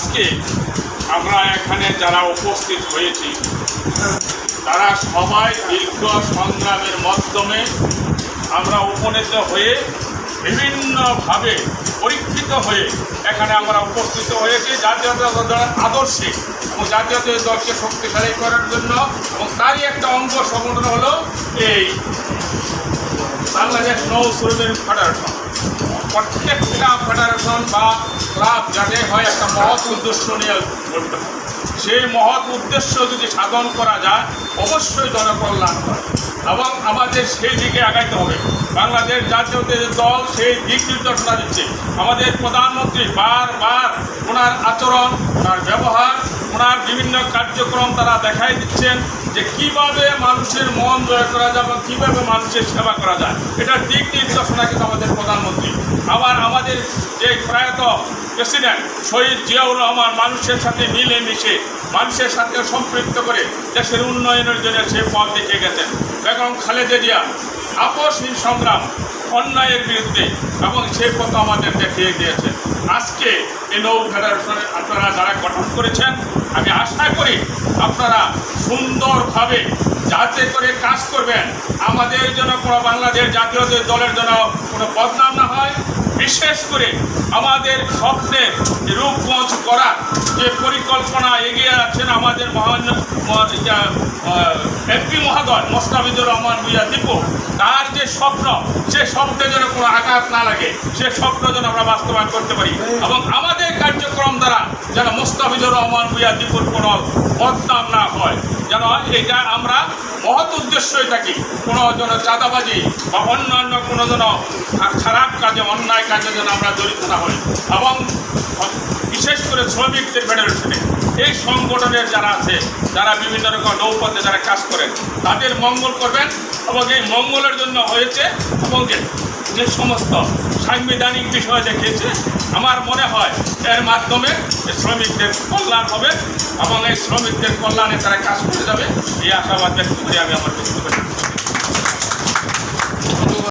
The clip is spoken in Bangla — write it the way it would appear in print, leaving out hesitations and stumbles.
আজকে আমরা এখানে যারা উপস্থিত হয়েছি তারা সবাই দীর্ঘ সংগ্রামের মাধ্যমে আমরা উপনীত হয়ে বিভিন্নভাবে পরীক্ষিত হয়ে এখানে আমরা উপস্থিত হয়েছি জাতীয় দলের আদর্শে এবং জাতীয় দলকে শক্তিশালী করার জন্য, এবং তারই একটা অঙ্গ সংগঠন হলো এই বাংলাদেশ নৌ শ্রমিক ফেডারেশন। প্রত্যেকটা ফেডারেশন বা ক্লাব যাতে হয় একটা মহৎ উদ্দেশ্য নিয়ে গঠিত হয়। সেই মহৎ উদ্দেশ্য যদি সাধন করা যায় অবশ্যই জনকল্যাণ হয় এবং আমাদের সেই দিকে আগাইতে হবে। বাংলাদেশ জাতীয় দল সেই দিক নির্দেশনা দিচ্ছে। আমাদের প্রধানমন্ত্রী বারবার ওনার আচরণ, ওনার ব্যবহার, ওনার বিভিন্ন কার্যক্রম তারা দেখাই দিচ্ছেন যে কীভাবে মানুষের মন জয় করা যায় এবং কীভাবে মানুষের সেবা করা যায়। এটার দিক নির্দেশনা কিন্তু আমাদের প্রধানমন্ত্রী। আবার আমাদের যে প্রয়াত প্রেসিডেন্ট শহীদ জিয়াউর রহমান মানুষের সাথে মিলে মিশে মানুষের সাথে সম্পৃক্ত করে দেশের উন্নয়নের জন্য সে পথ দেখিয়ে গেছেন। বেগম খালেদা জিয়া আপসহীন সংগ্রাম অন্যায়ের বিরুদ্ধে এবং সেই পথ আমাদের দেখিয়ে দিয়েছেন। আজকে এই নৌ ফেডারেশনে আপনারা যারা গঠন করেছেন, আমি আশা করি আপনারা সুন্দরভাবে যাতে করে কাজ করবেন, আমাদের জন্য কোনো বাংলাদেশ জাতীয় দলের জন্য কোনো বদনাম না হয়। বিশেষ করে আমাদের স্বপ্নের রূপগঞ্জ করার যে পরিকল্পনা এগিয়ে আছেন আমাদের মহান এমপি মহোদয় মোস্তাফিজুর রহমান ভূঁইয়া দীপু, তার যে স্বপ্ন, সে স্বপ্নে যেন কোনো আঘাত না লাগে, সে স্বপ্ন যেন আমরা বাস্তবায়ন করতে পারি এবং আমাদের কার্যক্রম দ্বারা যেন মোস্তাফিজুর রহমান ভূঁইয়া দীপুর কোনো বদনাম না হয়, যেন এটা আমরা মহৎ উদ্দেশ্যই থাকি। কোনো যেন চাঁদাবাজি বা অন্যান্য কোনো যেন খারাপ কাজে, অন্যায় কাজে যেন আমরা জড়িত না হই। এবং বিশেষ করে শ্রমিকদের ফেডারেশনে এই সংগঠনের যারা আছে, যারা বিভিন্ন রকম নৌপথে যারা কাজ করেন, তাদের মঙ্গল করবেন এবং এই মঙ্গলের জন্য হয়েছে এবং যে সমস্ত সাংবিধানিক বিষয় দেখিয়েছে, আমার মনে হয় এর মাধ্যমে শ্রমিকদের কল্যাণ হবে এবং এই শ্রমিকদের কল্যাণে তারা কাজ করে যাবে, এই আশাবাদ ব্যক্ত করে আমি আমার বক্তব্য